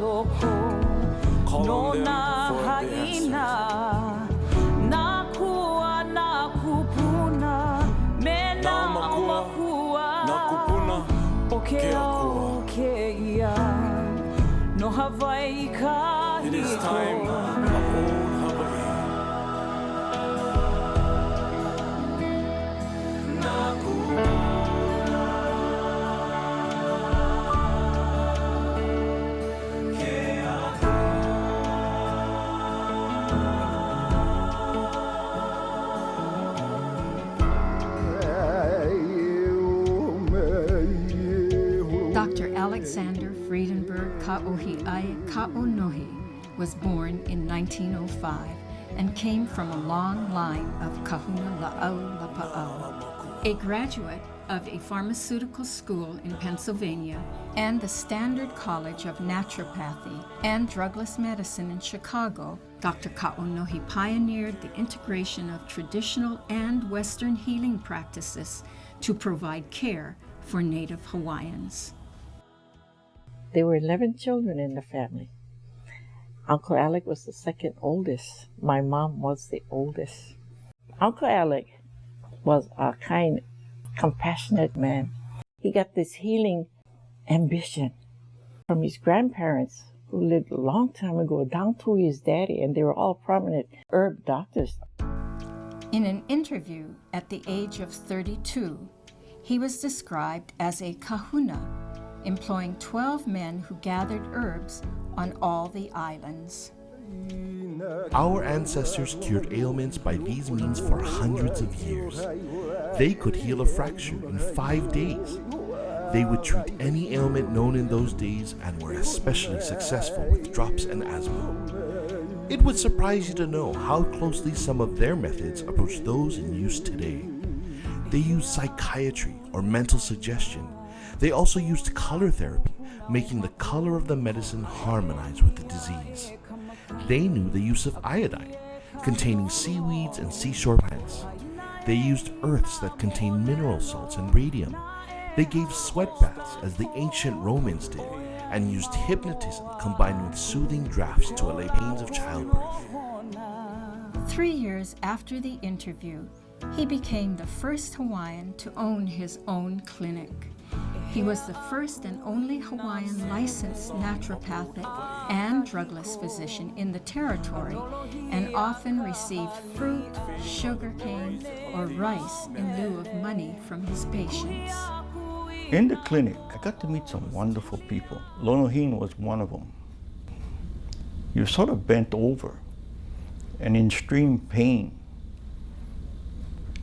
loko no na haina na kua na kupuna me na makua o ke au ke ia no Hawaii ka hiko. It is time of old Hawaii. Dr. Alexander Friedenberg Kaohi'ai Kaonohi was born in 1905 and came from a long line of Kahuna La'au Lapa'au. A graduate of a pharmaceutical school in Pennsylvania and the Standard College of Naturopathy and Drugless Medicine in Chicago, Dr. Kaonohi pioneered the integration of traditional and Western healing practices to provide care for Native Hawaiians. There were 11 children in the family. Uncle Alec was the second oldest. My mom was the oldest. Uncle Alec was a kind, compassionate man. He got this healing ambition from his grandparents who lived a long time ago down to his daddy, and they were all prominent herb doctors. In an interview at the age of 32, he was described as a kahuna, employing 12 men who gathered herbs on all the islands. Our ancestors cured ailments by these means for hundreds of years. They could heal a fracture in 5 days. They would treat any ailment known in those days and were especially successful with drops and asthma. It would surprise you to know how closely some of their methods approach those in use today. They used psychiatry or mental suggestion. They also used color therapy, making the color of the medicine harmonize with the disease. They knew the use of iodine, containing seaweeds and seashore plants. They used earths that contained mineral salts and radium. They gave sweat baths as the ancient Romans did, and used hypnotism combined with soothing drafts to allay pains of childbirth. 3 years after the interview, he became the first Hawaiian to own his own clinic. He was the first and only Hawaiian licensed naturopathic and drugless physician in the territory, and often received fruit, sugarcane, or rice in lieu of money from his patients. In the clinic, I got to meet some wonderful people. Lonohin was one of them. You're sort of bent over and in extreme pain.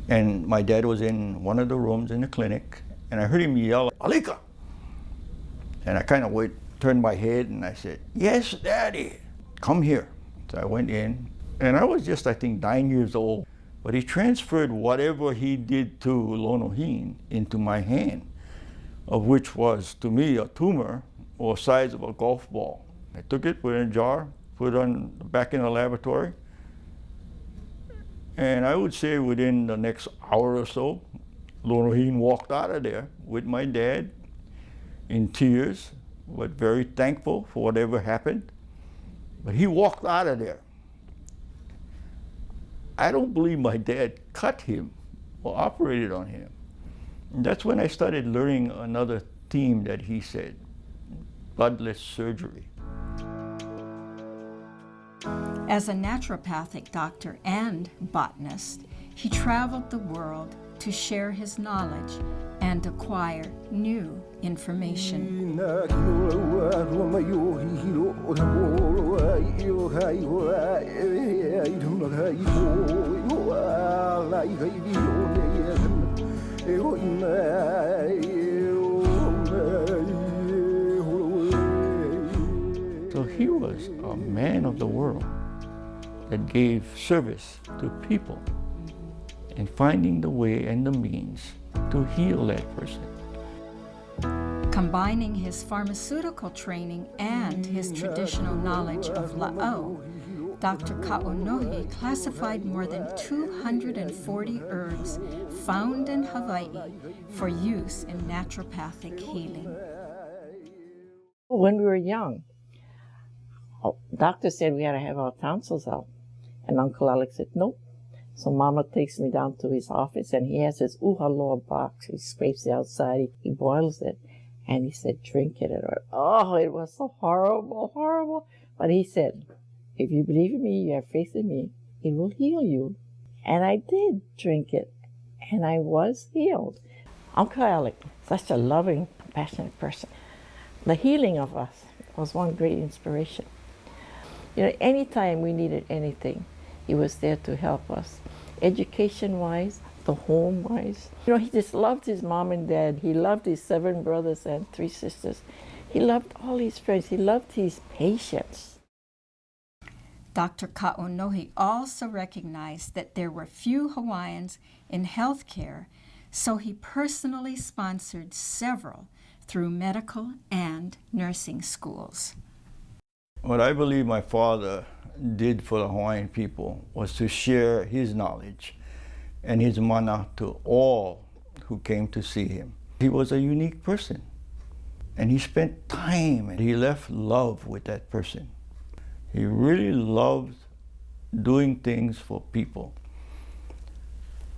And my dad was in one of the rooms in the clinic, and I heard him yell, "Alika!" And I kind of turned my head and I said, "Yes, Daddy, come here." So I went in, and I was just, I think, 9 years old. But he transferred whatever he did to Lonohin into my hand, of which was, to me, a tumor or size of a golf ball. I took it, put it in a jar, put it back in the laboratory, and I would say within the next hour or so, Lonohin walked out of there with my dad in tears, but very thankful for whatever happened. But he walked out of there. I don't believe my dad cut him or operated on him. And that's when I started learning another theme that he said, bloodless surgery. As a naturopathic doctor and botanist, he traveled the world to share his knowledge and acquire new information. So he was a man of the world that gave service to people and finding the way and the means to heal that person. Combining his pharmaceutical training and his traditional knowledge of La'au, Dr. Kaonohi classified more than 240 herbs found in Hawaii for use in naturopathic healing. When we were young, Oh, doctor said we had to have our tonsils out. And Uncle Alex said, nope. So Mama takes me down to his office, and he has his uhaloa box. He scrapes the outside, he boils it, and he said, drink it. And oh, it was so horrible, horrible. But he said, if you believe in me, you have faith in me, it will heal you. And I did drink it, and I was healed. Uncle Alec, such a loving, compassionate person. The healing of us was one great inspiration. You know, anytime we needed anything, he was there to help us. Education-wise, the home-wise. You know, he just loved his mom and dad. He loved his 7 brothers and 3 sisters. He loved all his friends. He loved his patients. Dr. Ka'onohi also recognized that there were few Hawaiians in healthcare, so he personally sponsored several through medical and nursing schools. What I believe my father did for the Hawaiian people was to share his knowledge and his mana to all who came to see him. He was a unique person, and he spent time and he left love with that person. He really loved doing things for people,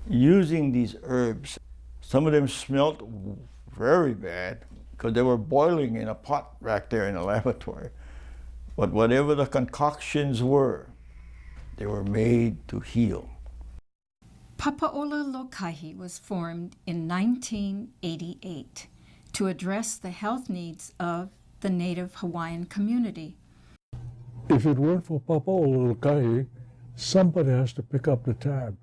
using these herbs. Some of them smelled very bad because they were boiling in a pot back there in the laboratory. But whatever the concoctions were, they were made to heal. Papa Ola Lōkahi was formed in 1988 to address the health needs of the Native Hawaiian community. If it weren't for Papa Ola Lōkahi, somebody has to pick up the tab.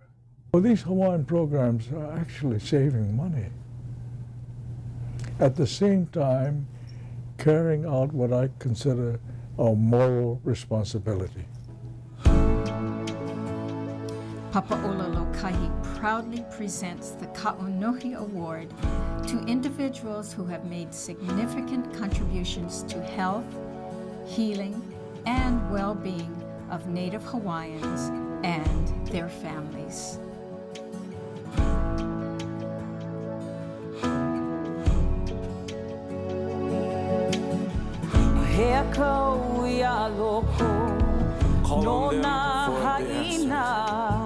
Well, these Hawaiian programs are actually saving money. At the same time, carrying out what I consider a moral responsibility. Papa Ola Lōkahi proudly presents the Ka'onohi Award to individuals who have made significant contributions to health, healing, and well-being of Native Hawaiians and their families. Hea kau ia loko, no nā haina.